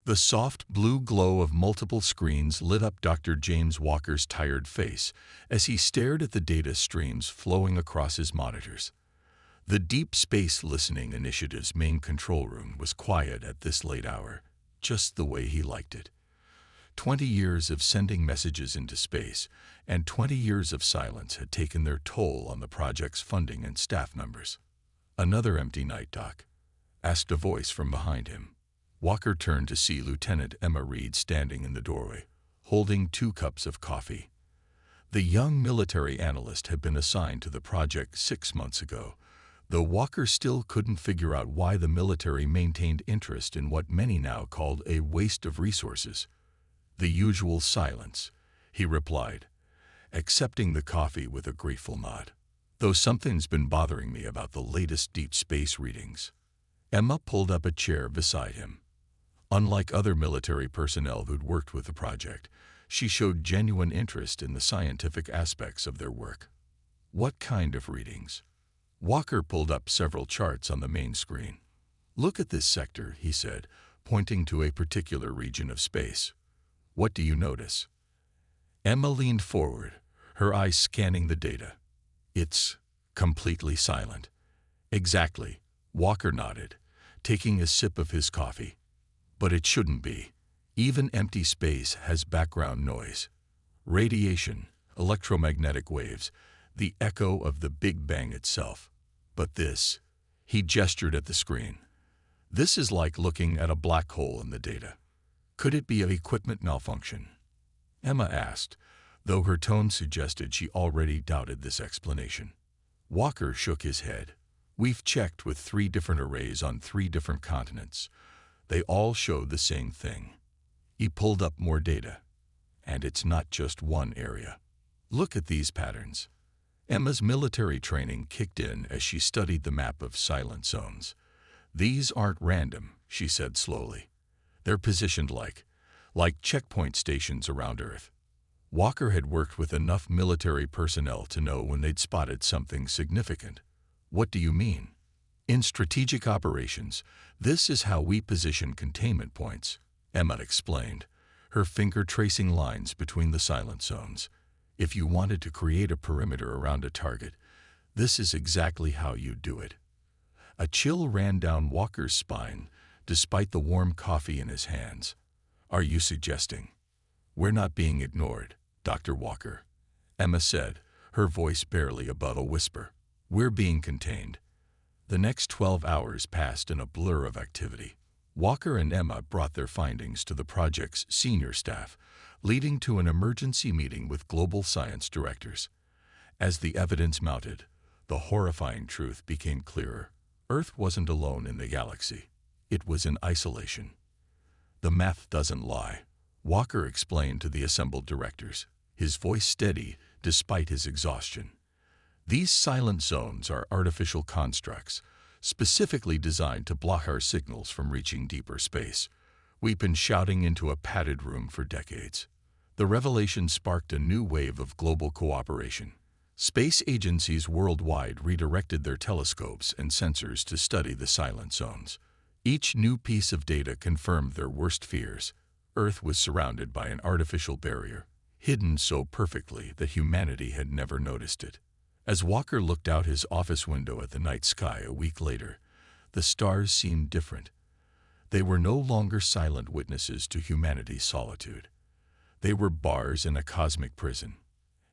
The soft blue glow of multiple screens lit up Dr. James Walker's tired face as he stared at the data streams flowing across his monitors. The Deep Space Listening Initiative's main control room was quiet at this late hour, just the way he liked it. 20 years of sending messages into space and 20 years of silence had taken their toll on the project's funding and staff members. "Another empty night, Doc?" asked a voice from behind him. Walker turned to see Lieutenant Emma Reed standing in the doorway, holding 2 cups of coffee. The young military analyst had been assigned to the project 6 months ago, though Walker still couldn't figure out why the military maintained interest in what many now called a waste of resources. "The usual silence," he replied, accepting the coffee with a grateful nod. "Though something's been bothering me about the latest deep space readings." Emma pulled up a chair beside him. Unlike other military personnel who'd worked with the project, she showed genuine interest in the scientific aspects of their work. "What kind of readings?" Walker pulled up several charts on the main screen. "Look at this sector," he said, pointing to a particular region of space. "What do you notice?" Emma leaned forward, her eyes scanning the data. "It's completely silent." "Exactly," Walker nodded, taking a sip of his coffee. "But it shouldn't be. Even empty space has background noise. Radiation, electromagnetic waves, the echo of the Big Bang itself. But this," he gestured at the screen, "this is like looking at a black hole in the data. Could it be an equipment malfunction?" Emma asked, though her tone suggested she already doubted this explanation. Walker shook his head. "We've checked with 3 different arrays on 3 different continents. They all showed the same thing." He pulled up more data. "And it's not just one area. Look at these patterns." Emma's military training kicked in as she studied the map of silent zones. "These aren't random," she said slowly. "They're positioned like checkpoint stations around Earth." Walker had worked with enough military personnel to know when they'd spotted something significant. "What do you mean?" "In strategic operations, this is how we position containment points," Emma explained, her finger tracing lines between the silent zones. "If you wanted to create a perimeter around a target, this is exactly how you'd do it." A chill ran down Walker's spine, despite the warm coffee in his hands. "Are you suggesting we're not being ignored, Dr. Walker?" Emma said, her voice barely above a whisper. "We're being contained." The next 12 hours passed in a blur of activity. Walker and Emma brought their findings to the project's senior staff, leading to an emergency meeting with global science directors. As the evidence mounted, the horrifying truth became clearer. Earth wasn't alone in the galaxy. It was in isolation. "The math doesn't lie," Walker explained to the assembled directors, his voice steady despite his exhaustion. "These silent zones are artificial constructs, specifically designed to block our signals from reaching deeper space. We've been shouting into a padded room for decades." The revelation sparked a new wave of global cooperation. Space agencies worldwide redirected their telescopes and sensors to study the silent zones. Each new piece of data confirmed their worst fears. Earth was surrounded by an artificial barrier, hidden so perfectly that humanity had never noticed it. As Walker looked out his office window at the night sky a week later, the stars seemed different. They were no longer silent witnesses to humanity's solitude. They were bars in a cosmic prison.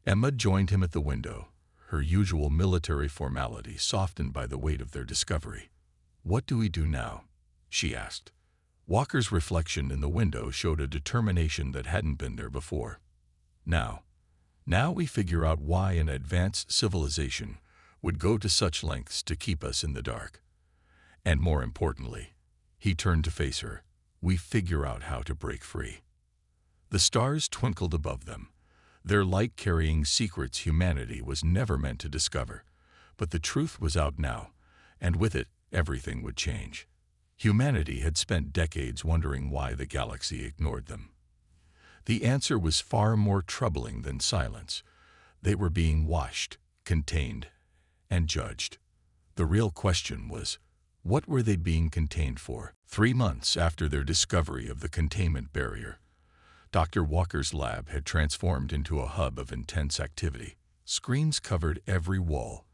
Emma joined him at the window, her usual military formality softened by the weight of their discovery. "What do we do now?" she asked. Walker's reflection in the window showed a determination that hadn't been there before. Now we figure out why an advanced civilization would go to such lengths to keep us in the dark. And more importantly," he turned to face her, "we figure out how to break free." The stars twinkled above them, their light carrying secrets humanity was never meant to discover. But the truth was out now, and with it, everything would change. Humanity had spent decades wondering why the galaxy ignored them. The answer was far more troubling than silence. They were being watched, contained, and judged. The real question was, What were they being contained for? 3 months after their discovery of the containment barrier, Dr. Walker's lab had transformed into a hub of intense activity. Screens covered every wall,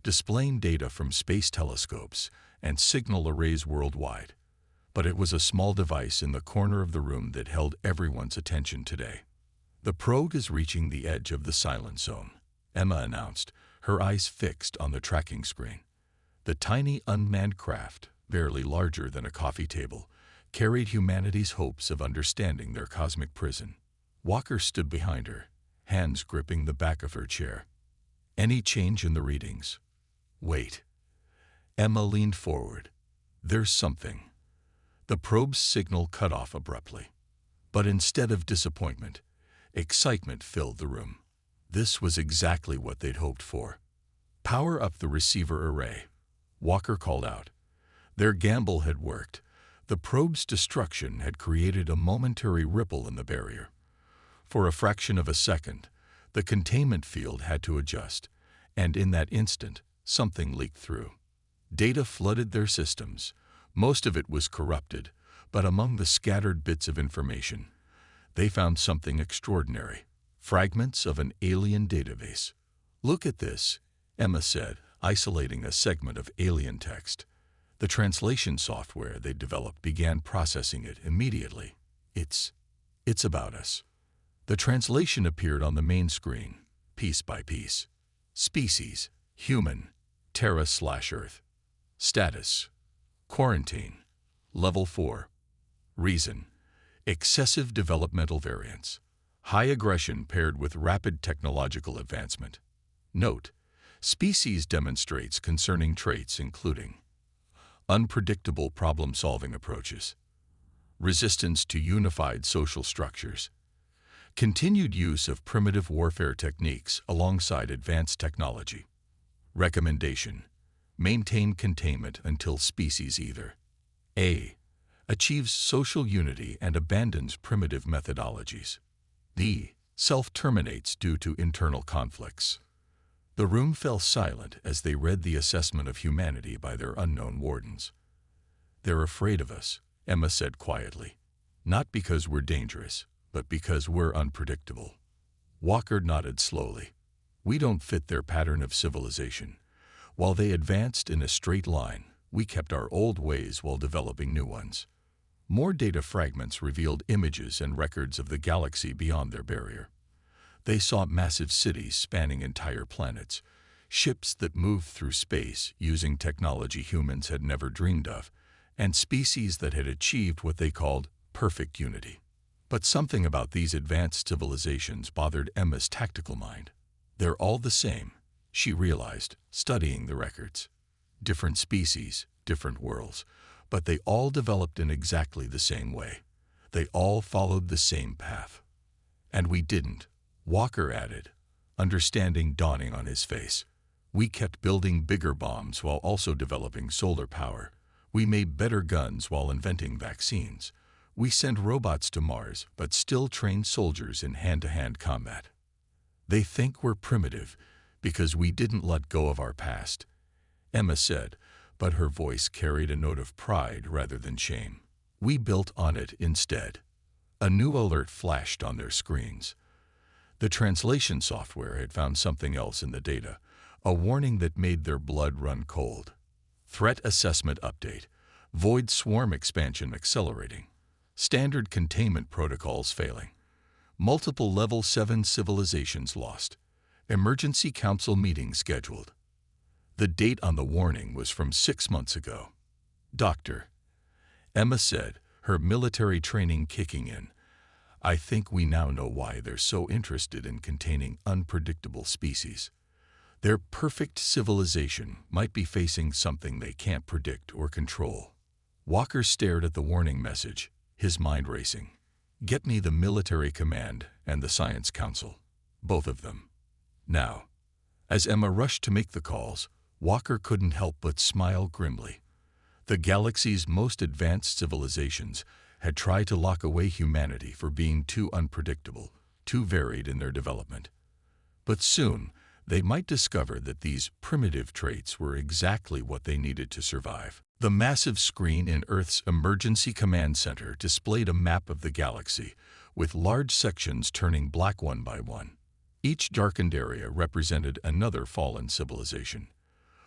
displaying data from space telescopes and signal arrays worldwide. But it was a small device in the corner of the room that held everyone's attention today. "The probe is reaching the edge of the silent zone," Emma announced, her eyes fixed on the tracking screen. The tiny unmanned craft, barely larger than a coffee table, carried humanity's hopes of understanding their cosmic prison. Walker stood behind her, hands gripping the back of her chair. "Any change in the readings?" "Wait." Emma leaned forward. "There's something." The probe's signal cut off abruptly. But instead of disappointment, excitement filled the room. This was exactly what they'd hoped for. "Power up the receiver array," Walker called out. Their gamble had worked. The probe's destruction had created a momentary ripple in the barrier. For a fraction of a second, the containment field had to adjust, and in that instant, something leaked through. Data flooded their systems. Most of it was corrupted, but among the scattered bits of information, they found something extraordinary: fragments of an alien database. "Look at this," Emma said, isolating a segment of alien text. The translation software they developed began processing it immediately. It's about us." The translation appeared on the main screen, piece by piece. Species: human, Terra/Earth. Status: quarantine, level 4. Reason: excessive developmental variance. High aggression paired with rapid technological advancement. Note: species demonstrates concerning traits including unpredictable problem-solving approaches, resistance to unified social structures, continued use of primitive warfare techniques alongside advanced technology. Recommendation: maintain containment until species either A. achieves social unity and abandons primitive methodologies, B. self-terminates due to internal conflicts. The room fell silent as they read the assessment of humanity by their unknown wardens. "They're afraid of us," Emma said quietly. "Not because we're dangerous, but because we're unpredictable." Walker nodded slowly. "We don't fit their pattern of civilization. While they advanced in a straight line, we kept our old ways while developing new ones." More data fragments revealed images and records of the galaxy beyond their barrier. They saw massive cities spanning entire planets, ships that moved through space using technology humans had never dreamed of, and species that had achieved what they called perfect unity. But something about these advanced civilizations bothered Emma's tactical mind. "They're all the same," she realized, studying the records. Different species, different worlds, but they all developed in exactly the same way. They all followed the same path. "And we didn't," Walker added, understanding dawning on his face. "We kept building bigger bombs while also developing solar power. We made better guns while inventing vaccines. We sent robots to Mars, but still trained soldiers in hand-to-hand combat. They think we're primitive because we didn't let go of our past," Emma said, but her voice carried a note of pride rather than shame. "We built on it instead." A new alert flashed on their screens. The translation software had found something else in the data, a warning that made their blood run cold. Threat assessment update. Void swarm expansion accelerating. Standard containment protocols failing. Multiple Level 7 civilizations lost. Emergency council meeting scheduled. The date on the warning was from 6 months ago. "Doctor," Emma said, her military training kicking in, "I think we now know why they're so interested in containing unpredictable species. Their perfect civilization might be facing something they can't predict or control." Walker stared at the warning message, his mind racing. "Get me the military command and the science council. Both of them. Now." As Emma rushed to make the calls, Walker couldn't help but smile grimly. The galaxy's most advanced civilizations had tried to lock away humanity for being too unpredictable, too varied in their development. But soon, they might discover that these primitive traits were exactly what they needed to survive. The massive screen in Earth's Emergency Command Center displayed a map of the galaxy, with large sections turning black one by one. Each darkened area represented another fallen civilization.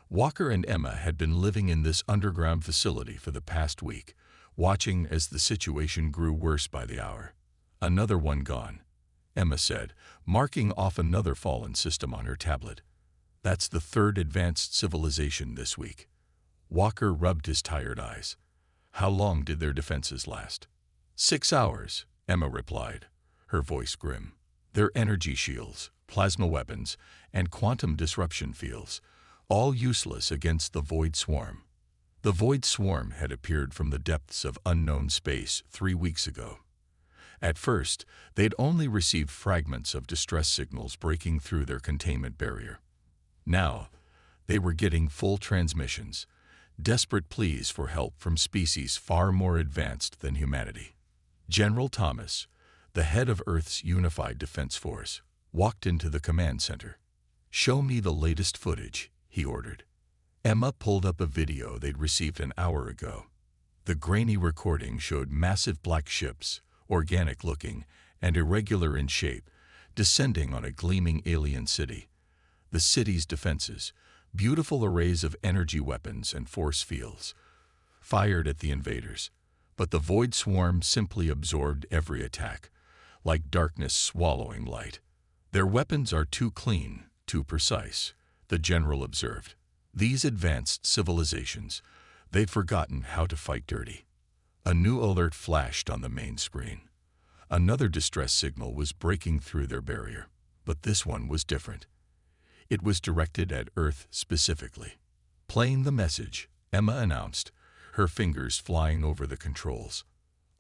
Walker and Emma had been living in this underground facility for the past week, watching as the situation grew worse by the hour. "Another one gone," Emma said, marking off another fallen system on her tablet. "That's the third advanced civilization this week." Walker rubbed his tired eyes. "How long did their defenses last?" 6 hours, Emma replied, her voice grim. "Their energy shields, plasma weapons, and quantum disruption fields, all useless against the Void Swarm." The Void Swarm had appeared from the depths of unknown space 3 weeks ago. At first, they'd only received fragments of distress signals breaking through their containment barrier. Now, they were getting full transmissions, desperate pleas for help from species far more advanced than humanity. General Thomas, the head of Earth's Unified Defense Force, walked into the command center. "Show me the latest footage," he ordered. Emma pulled up a video they'd received an hour ago. The grainy recording showed massive black ships, organic-looking and irregular in shape, descending on a gleaming alien city. The city's defenses, beautiful arrays of energy weapons and force fields, fired at the invaders, but the Void Swarm simply absorbed every attack, like darkness swallowing light. "Their weapons are too clean, too precise," the general observed. "These advanced civilizations, they'd forgotten how to fight dirty." A new alert flashed on the main screen. Another distress signal was breaking through their barrier, but this one was different. It was directed at Earth specifically. Playing the message, Emma announced, her fingers flying over the controls.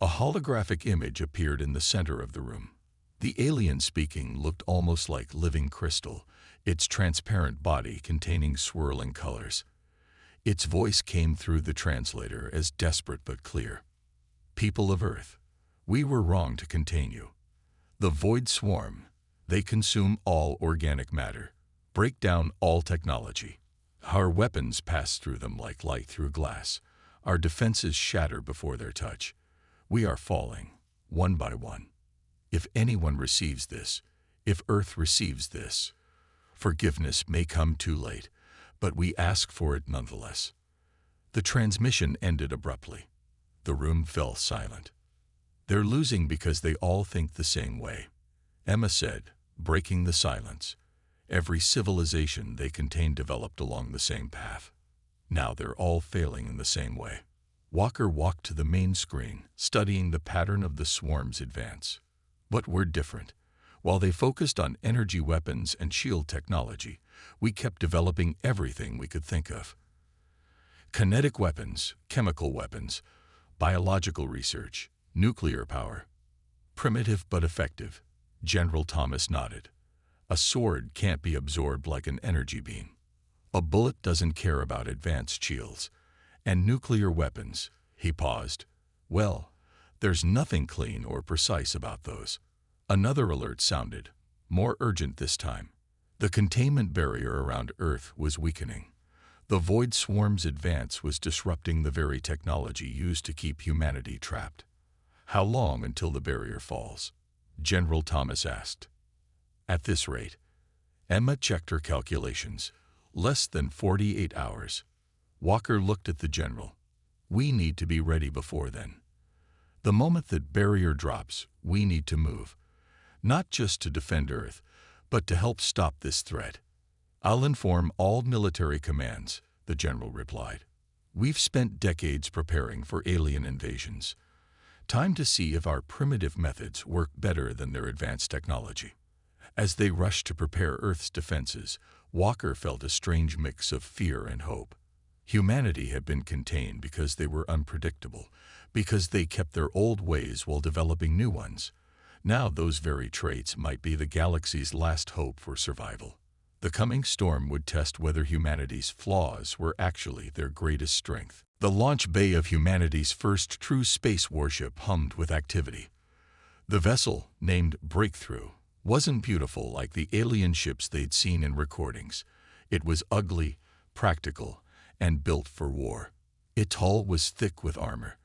A holographic image appeared in the center of the room. The alien speaking looked almost like living crystal, its transparent body containing swirling colors. Its voice came through the translator as desperate but clear. "People of Earth, we were wrong to contain you. The Void Swarm, they consume all organic matter, break down all technology. Our weapons pass through them like light through glass. Our defenses shatter before their touch. We are falling, one by one. If anyone receives this, if Earth receives this, forgiveness may come too late, but we ask for it nonetheless." The transmission ended abruptly. The room fell silent. "They're losing because they all think the same way," Emma said, breaking the silence. "Every civilization they contain developed along the same path. Now they're all failing in the same way." Walker walked to the main screen, studying the pattern of the swarm's advance. "But we're different. While they focused on energy weapons and shield technology, we kept developing everything we could think of. Kinetic weapons, chemical weapons, biological research, nuclear power. Primitive but effective." General Thomas nodded. "A sword can't be absorbed like an energy beam. A bullet doesn't care about advanced shields. And nuclear weapons," he paused. "Well, there's nothing clean or precise about those." Another alert sounded, more urgent this time. The containment barrier around Earth was weakening. The Void Swarm's advance was disrupting the very technology used to keep humanity trapped. "How long until the barrier falls?" General Thomas asked. "At this rate," Emma checked her calculations, "less than 48 hours. Walker looked at the general. "We need to be ready before then. The moment that barrier drops, we need to move. Not just to defend Earth, but to help stop this threat." "I'll inform all military commands," the general replied. "We've spent decades preparing for alien invasions. Time to see if our primitive methods work better than their advanced technology." As they rushed to prepare Earth's defenses, Walker felt a strange mix of fear and hope. Humanity had been contained because they were unpredictable, because they kept their old ways while developing new ones. Now those very traits might be the galaxy's last hope for survival. The coming storm would test whether humanity's flaws were actually their greatest strength. The launch bay of humanity's first true space warship hummed with activity. The vessel, named Breakthrough, wasn't beautiful like the alien ships they'd seen in recordings. It was ugly, practical, and built for war. Its hull was thick with armor,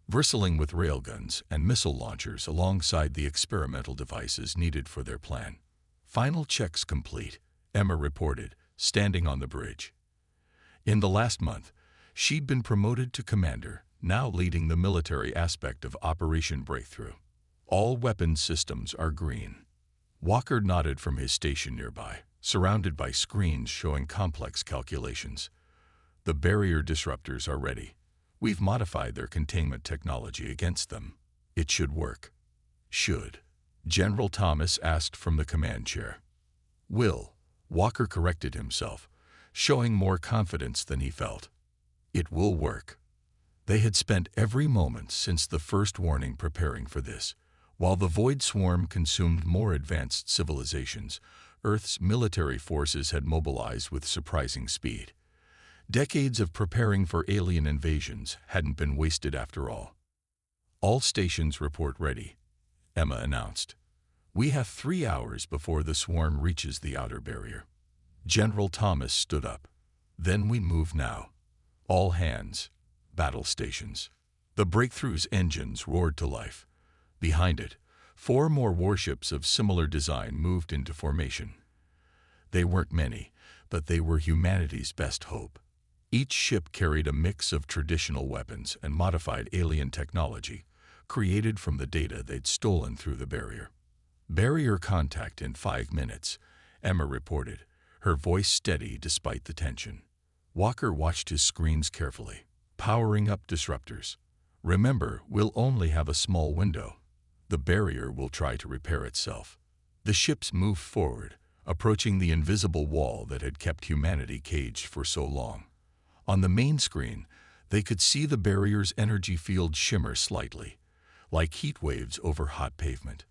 bristling with railguns and missile launchers alongside the experimental devices needed for their plan. Final checks complete, Emma reported, standing on the bridge. In the last month, she'd been promoted to commander, now leading the military aspect of Operation Breakthrough. All weapons systems are green. Walker nodded from his station nearby, surrounded by screens showing complex calculations. The barrier disruptors are ready. We've modified their containment technology against them. It should work. Should. General Thomas asked from the command chair. Will. Walker corrected himself, showing more confidence than he felt. It will work. They had spent every moment since the first warning preparing for this. While the Void Swarm consumed more advanced civilizations, Earth's military forces had mobilized with surprising speed. Decades of preparing for alien invasions hadn't been wasted after all. All stations report ready, Emma announced. We have 3 hours before the swarm reaches the outer barrier. General Thomas stood up. Then we move now. All hands. Battle stations. The Breakthrough's engines roared to life. Behind it, 4 more warships of similar design moved into formation. They weren't many, but they were humanity's best hope. Each ship carried a mix of traditional weapons and modified alien technology, created from the data they'd stolen through the barrier. Barrier contact in 5 minutes, Emma reported, her voice steady despite the tension. Walker watched his screens carefully, powering up disruptors. Remember, we'll only have a small window. The barrier will try to repair itself. The ships moved forward, approaching the invisible wall that had kept humanity caged for so long. On the main screen, they could see the barrier's energy field shimmer slightly, like heat waves over hot pavement.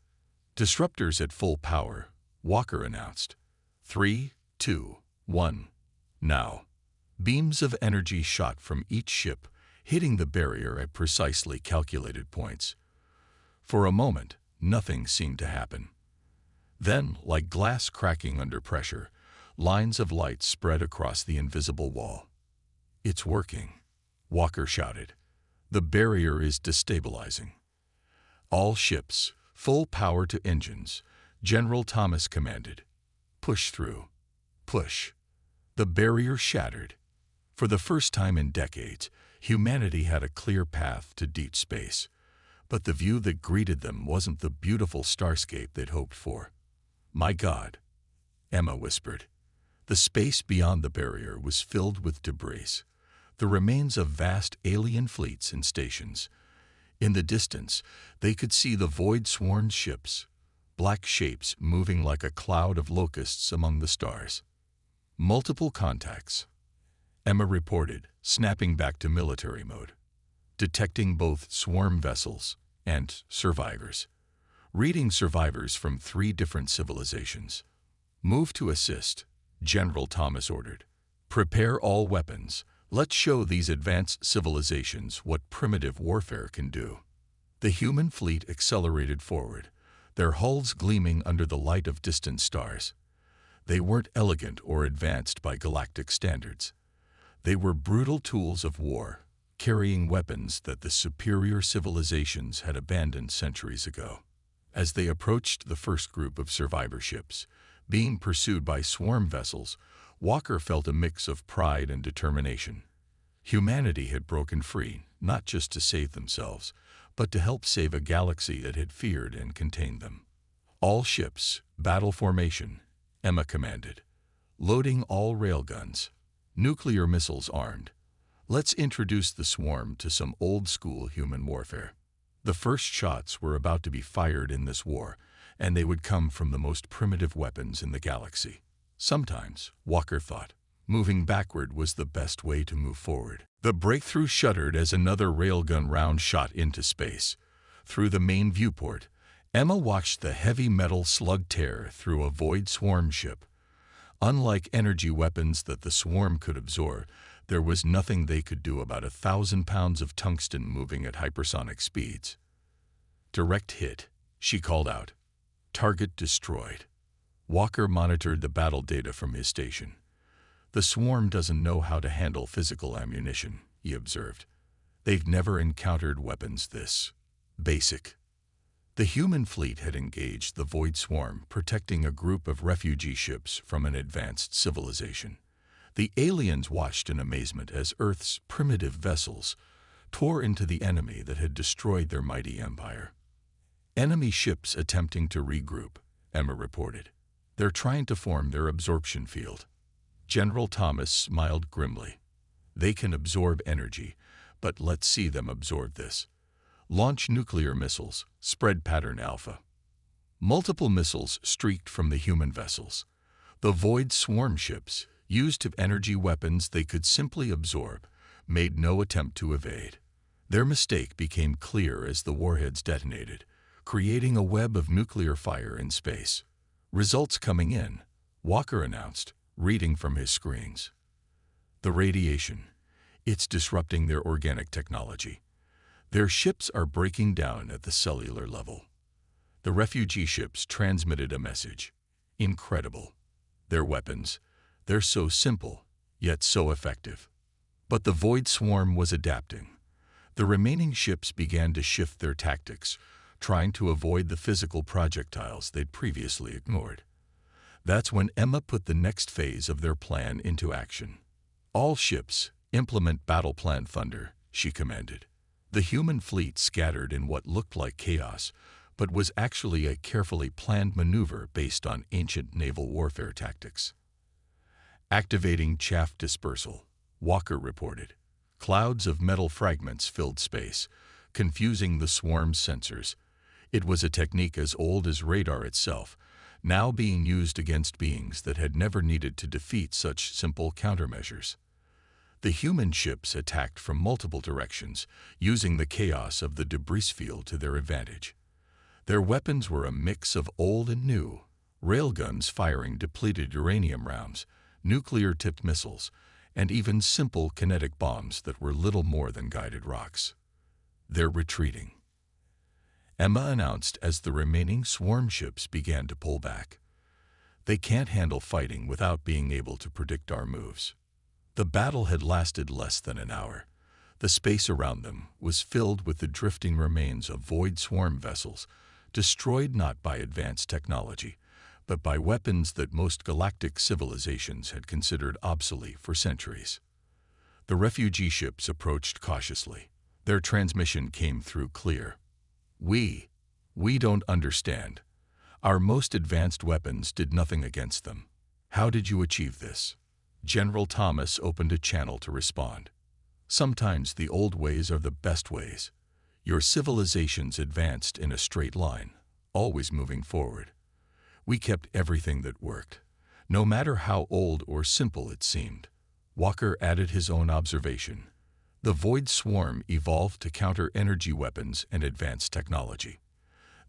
Disruptors at full power, Walker announced. 3, 2, 1. Now. Beams of energy shot from each ship, hitting the barrier at precisely calculated points. For a moment, nothing seemed to happen. Then, like glass cracking under pressure, lines of light spread across the invisible wall. It's working, Walker shouted. The barrier is destabilizing. All ships, full power to engines, General Thomas commanded. Push through. Push. The barrier shattered. For the first time in decades, humanity had a clear path to deep space. But the view that greeted them wasn't the beautiful starscape they'd hoped for. My God, Emma whispered. The space beyond the barrier was filled with debris, the remains of vast alien fleets and stations. In the distance, they could see the void-sworn ships, black shapes moving like a cloud of locusts among the stars. Multiple contacts, Emma reported, snapping back to military mode. Detecting both swarm vessels and survivors. Reading survivors from 3 different civilizations. Move to assist, General Thomas ordered. Prepare all weapons. Let's show these advanced civilizations what primitive warfare can do. The human fleet accelerated forward, their hulls gleaming under the light of distant stars. They weren't elegant or advanced by galactic standards. They were brutal tools of war, carrying weapons that the superior civilizations had abandoned centuries ago. As they approached the first group of survivor ships, being pursued by swarm vessels, Walker felt a mix of pride and determination. Humanity had broken free, not just to save themselves, but to help save a galaxy that had feared and contained them. All ships, battle formation, Emma commanded. Loading all railguns, nuclear missiles armed. Let's introduce the swarm to some old-school human warfare. The first shots were about to be fired in this war, and they would come from the most primitive weapons in the galaxy. Sometimes, Walker thought, moving backward was the best way to move forward. The Breakthrough shuddered as another railgun round shot into space. Through the main viewport, Emma watched the heavy metal slug tear through a void swarm ship. Unlike energy weapons that the swarm could absorb, there was nothing they could do about 1,000 pounds of tungsten moving at hypersonic speeds. Direct hit, she called out. Target destroyed. Walker monitored the battle data from his station. The swarm doesn't know how to handle physical ammunition, he observed. They've never encountered weapons this basic. The human fleet had engaged the Void Swarm, protecting a group of refugee ships from an advanced civilization. The aliens watched in amazement as Earth's primitive vessels tore into the enemy that had destroyed their mighty empire. Enemy ships attempting to regroup, Emma reported. They're trying to form their absorption field. General Thomas smiled grimly. They can absorb energy, but let's see them absorb this. Launch nuclear missiles, spread pattern alpha. Multiple missiles streaked from the human vessels. The Void Swarm ships, used to energy weapons they could simply absorb, made no attempt to evade. Their mistake became clear as the warheads detonated, creating a web of nuclear fire in space. Results coming in, Walker announced, reading from his screens. The radiation. It's disrupting their organic technology. Their ships are breaking down at the cellular level. The refugee ships transmitted a message. Incredible. Their weapons. They're so simple, yet so effective. But the Void Swarm was adapting. The remaining ships began to shift their tactics, trying to avoid the physical projectiles they'd previously ignored. That's when Emma put the next phase of their plan into action. All ships, implement Battle Plan Thunder, she commanded. The human fleet scattered in what looked like chaos, but was actually a carefully planned maneuver based on ancient naval warfare tactics. Activating chaff dispersal, Walker reported. Clouds of metal fragments filled space, confusing the swarm's sensors. It was a technique as old as radar itself, now being used against beings that had never needed to defeat such simple countermeasures. The human ships attacked from multiple directions, using the chaos of the debris field to their advantage. Their weapons were a mix of old and new, railguns firing depleted uranium rounds, nuclear-tipped missiles, and even simple kinetic bombs that were little more than guided rocks. They're retreating, Emma announced as the remaining swarm ships began to pull back. They can't handle fighting without being able to predict our moves. The battle had lasted less than an hour. The space around them was filled with the drifting remains of Void Swarm vessels, destroyed not by advanced technology, but by weapons that most galactic civilizations had considered obsolete for centuries. The refugee ships approached cautiously. Their transmission came through clear. We don't understand. Our most advanced weapons did nothing against them. How did you achieve this? General Thomas opened a channel to respond. Sometimes the old ways are the best ways. Your civilizations advanced in a straight line, always moving forward. We kept everything that worked, no matter how old or simple it seemed. Walker added his own observation. The Void Swarm evolved to counter energy weapons and advanced technology.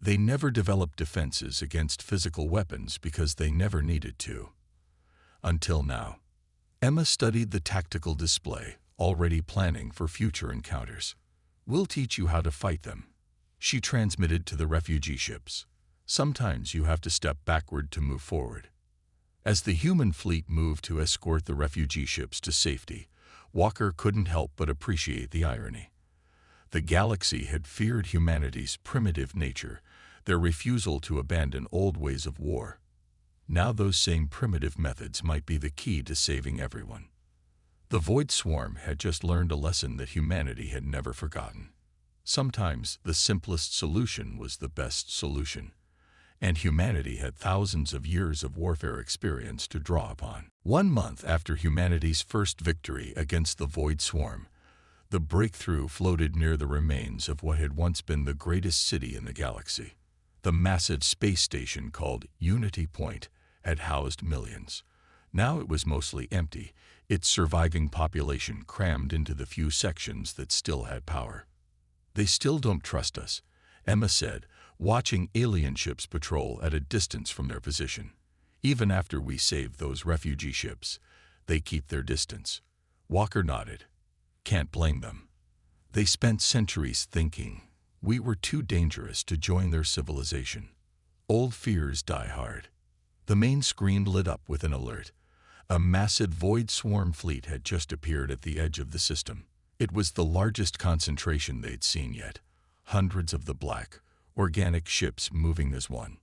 They never developed defenses against physical weapons because they never needed to. Until now. Emma studied the tactical display, already planning for future encounters. We'll teach you how to fight them, she transmitted to the refugee ships. Sometimes you have to step backward to move forward. As the human fleet moved to escort the refugee ships to safety, Walker couldn't help but appreciate the irony. The galaxy had feared humanity's primitive nature, their refusal to abandon old ways of war. Now those same primitive methods might be the key to saving everyone. The Void Swarm had just learned a lesson that humanity had never forgotten. Sometimes the simplest solution was the best solution, and humanity had thousands of years of warfare experience to draw upon. 1 month after humanity's first victory against the Void Swarm, the breakthrough floated near the remains of what had once been the greatest city in the galaxy. The massive space station called Unity Point had housed millions. Now it was mostly empty, its surviving population crammed into the few sections that still had power. They still don't trust us, Emma said, watching alien ships patrol at a distance from their position. Even after we saved those refugee ships, they keep their distance. Walker nodded. Can't blame them. They spent centuries thinking we were too dangerous to join their civilization. Old fears die hard. The main screen lit up with an alert. A massive void swarm fleet had just appeared at the edge of the system. It was the largest concentration they'd seen yet. Hundreds of the black, organic ships moving as one.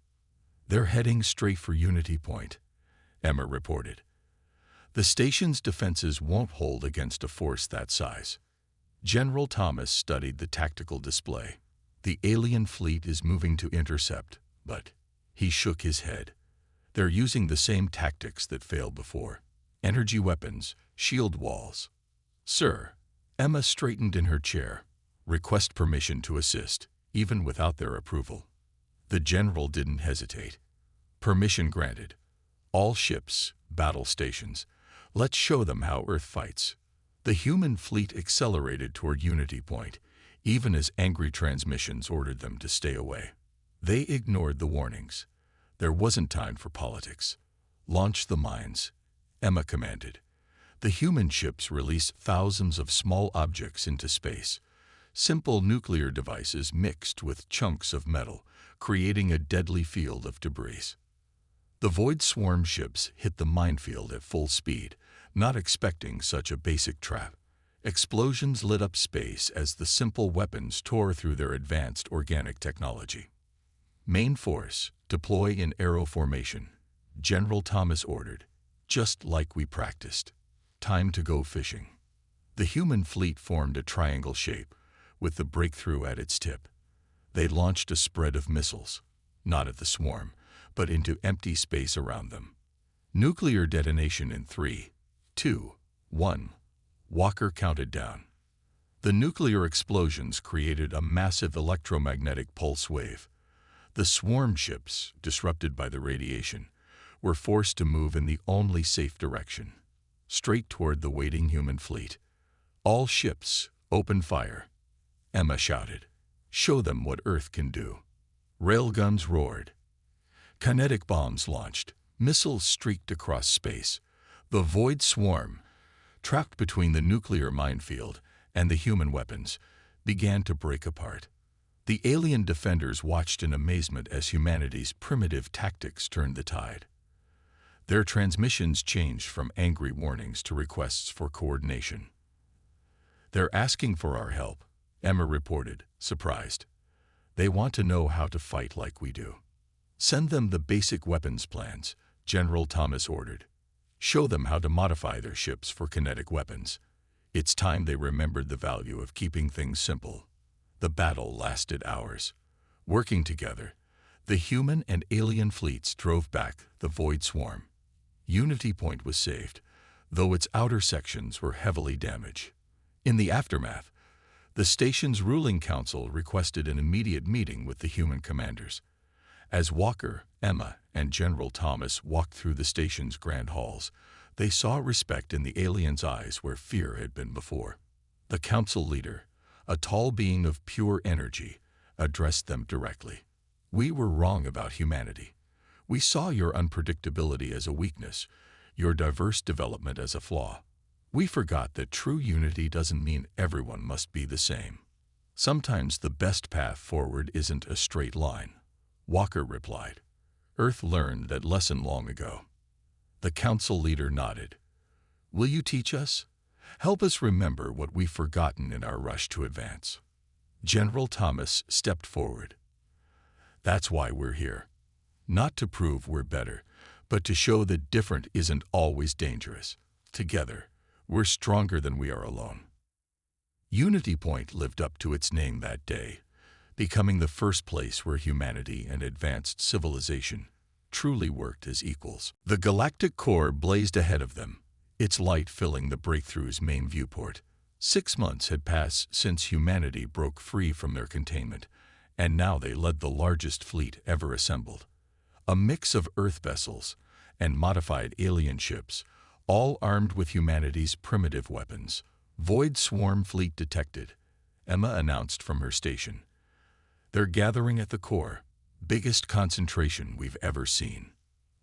"They're heading straight for Unity Point," Emma reported. "The station's defenses won't hold against a force that size." General Thomas studied the tactical display. "The alien fleet is moving to intercept, but..." He shook his head. "They're using the same tactics that failed before. Energy weapons, shield walls." "Sir," Emma straightened in her chair. "Request permission to assist, even without their approval." The general didn't hesitate. "Permission granted. All ships, battle stations. Let's show them how Earth fights." The human fleet accelerated toward Unity Point, even as angry transmissions ordered them to stay away. They ignored the warnings. There wasn't time for politics. "Launch the mines," Emma commanded. The human ships released thousands of small objects into space. Simple nuclear devices mixed with chunks of metal, creating a deadly field of debris. The void swarm ships hit the minefield at full speed, not expecting such a basic trap. Explosions lit up space as the simple weapons tore through their advanced organic technology. "Main force, deploy in arrow formation," General Thomas ordered, "just like we practiced. Time to go fishing." The human fleet formed a triangle shape, with the breakthrough at its tip. They launched a spread of missiles, not at the swarm, but into empty space around them. Nuclear detonation in 3, 2, 1. Walker counted down. The nuclear explosions created a massive electromagnetic pulse wave. The swarm ships, disrupted by the radiation, were forced to move in the only safe direction, straight toward the waiting human fleet. "All ships, open fire," Emma shouted. "Show them what Earth can do." Railguns roared. Kinetic bombs launched. Missiles streaked across space. The void swarm, trapped between the nuclear minefield and the human weapons, began to break apart. The alien defenders watched in amazement as humanity's primitive tactics turned the tide. Their transmissions changed from angry warnings to requests for coordination. "They're asking for our help," Emma reported, surprised. "They want to know how to fight like we do." "Send them the basic weapons plans," General Thomas ordered. "Show them how to modify their ships for kinetic weapons." It's time they remembered the value of keeping things simple. The battle lasted hours. Working together, the human and alien fleets drove back the void swarm. Unity Point was saved, though its outer sections were heavily damaged. In the aftermath, the station's ruling council requested an immediate meeting with the human commanders. As Walker, Emma, and General Thomas walked through the station's grand halls, they saw respect in the aliens' eyes where fear had been before. The council leader, a tall being of pure energy, addressed them directly. "We were wrong about humanity. We saw your unpredictability as a weakness, your diverse development as a flaw. We forgot that true unity doesn't mean everyone must be the same. Sometimes the best path forward isn't a straight line." Walker replied. "Earth learned that lesson long ago." The council leader nodded. "Will you teach us? Help us remember what we've forgotten in our rush to advance." General Thomas stepped forward. "That's why we're here. Not to prove we're better, but to show that different isn't always dangerous. Together, we're stronger than we are alone." Unity Point lived up to its name that day, becoming the first place where humanity and advanced civilization truly worked as equals. The galactic core blazed ahead of them, its light filling the breakthrough's main viewport. 6 months had passed since humanity broke free from their containment, and now they led the largest fleet ever assembled. A mix of Earth vessels and modified alien ships, all armed with humanity's primitive weapons. "Void swarm fleet detected," Emma announced from her station. "They're gathering at the core, biggest concentration we've ever seen."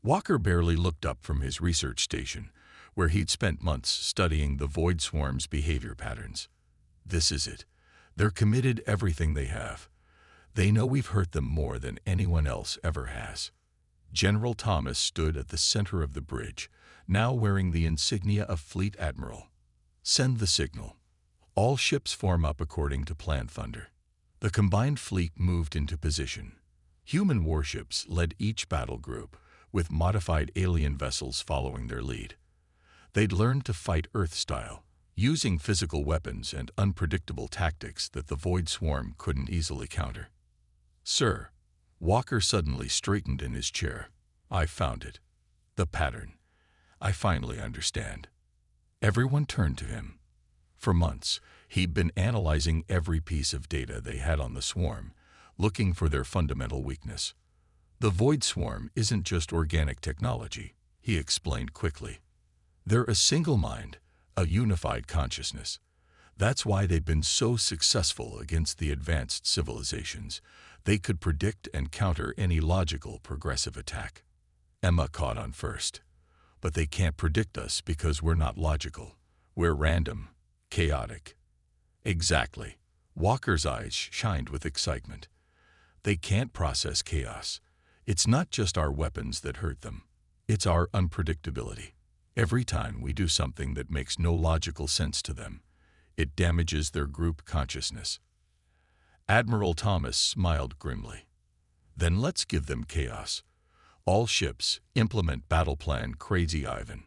Walker barely looked up from his research station, where he'd spent months studying the void swarm's behavior patterns. "This is it. They're committed everything they have. They know we've hurt them more than anyone else ever has." General Thomas stood at the center of the bridge, now wearing the insignia of Fleet Admiral. "Send the signal. All ships form up according to Plan Thunder." The combined fleet moved into position. Human warships led each battle group, with modified alien vessels following their lead. They'd learned to fight Earth-style, using physical weapons and unpredictable tactics that the Void Swarm couldn't easily counter. "Sir," Walker suddenly straightened in his chair. "I found it. The pattern. I finally understand." Everyone turned to him. For months, he'd been analyzing every piece of data they had on the swarm, looking for their fundamental weakness. "The Void Swarm isn't just organic technology," he explained quickly. "They're a single mind, a unified consciousness. That's why they've been so successful against the advanced civilizations. They could predict and counter any logical, progressive attack." Emma caught on first. "But they can't predict us because we're not logical. We're random, chaotic." "Exactly." Walker's eyes shined with excitement. "They can't process chaos. It's not just our weapons that hurt them. It's our unpredictability. Every time we do something that makes no logical sense to them, it damages their group consciousness." Admiral Thomas smiled grimly. "Then let's give them chaos. All ships, implement battle plan Crazy Ivan."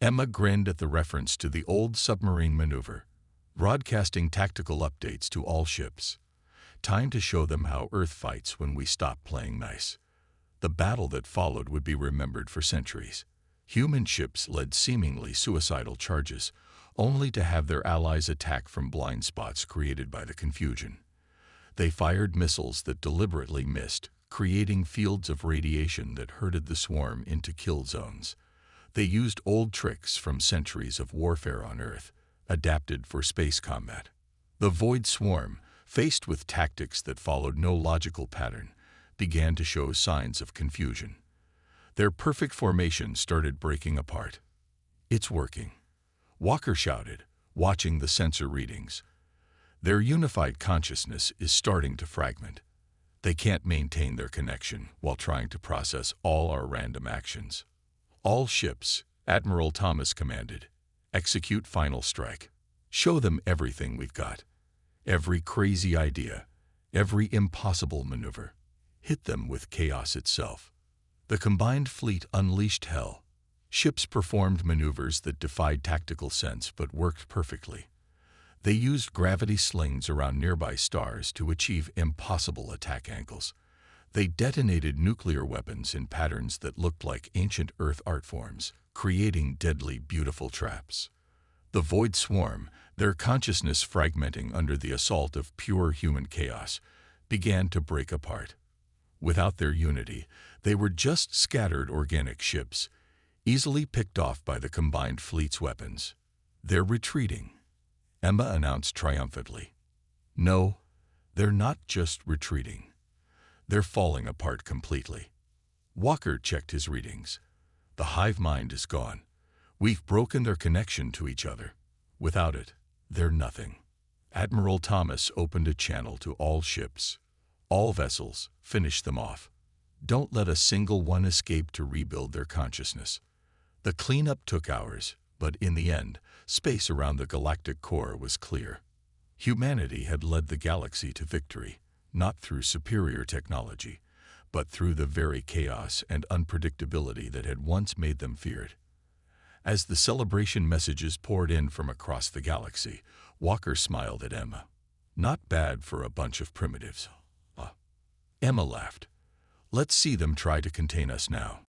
Emma grinned at the reference to the old submarine maneuver, broadcasting tactical updates to all ships. Time to show them how Earth fights when we stop playing nice. The battle that followed would be remembered for centuries. Human ships led seemingly suicidal charges, only to have their allies attack from blind spots created by the confusion. They fired missiles that deliberately missed, creating fields of radiation that herded the swarm into kill zones. They used old tricks from centuries of warfare on Earth, adapted for space combat. The Void Swarm, faced with tactics that followed no logical pattern, began to show signs of confusion. Their perfect formation started breaking apart. "It's working," Walker shouted, watching the sensor readings. "Their unified consciousness is starting to fragment. They can't maintain their connection while trying to process all our random actions." "All ships," Admiral Thomas commanded, "execute final strike. Show them everything we've got. Every crazy idea, every impossible maneuver. Hit them with chaos itself." The combined fleet unleashed hell. Ships performed maneuvers that defied tactical sense but worked perfectly. They used gravity slings around nearby stars to achieve impossible attack angles. They detonated nuclear weapons in patterns that looked like ancient Earth art forms, creating deadly, beautiful traps. The Void Swarm, their consciousness fragmenting under the assault of pure human chaos, began to break apart. Without their unity, they were just scattered organic ships, easily picked off by the combined fleet's weapons. "They're retreating," Emma announced triumphantly. "No, they're not just retreating. They're falling apart completely." Walker checked his readings. "The hive mind is gone. We've broken their connection to each other. Without it, they're nothing." Admiral Thomas opened a channel to all ships. "All vessels, finish them off. Don't let a single one escape to rebuild their consciousness." The cleanup took hours, but in the end, space around the galactic core was clear. Humanity had led the galaxy to victory, not through superior technology, but through the very chaos and unpredictability that had once made them feared. As the celebration messages poured in from across the galaxy, Walker smiled at Emma. "Not bad for a bunch of primitives." Emma laughed. "Let's see them try to contain us now."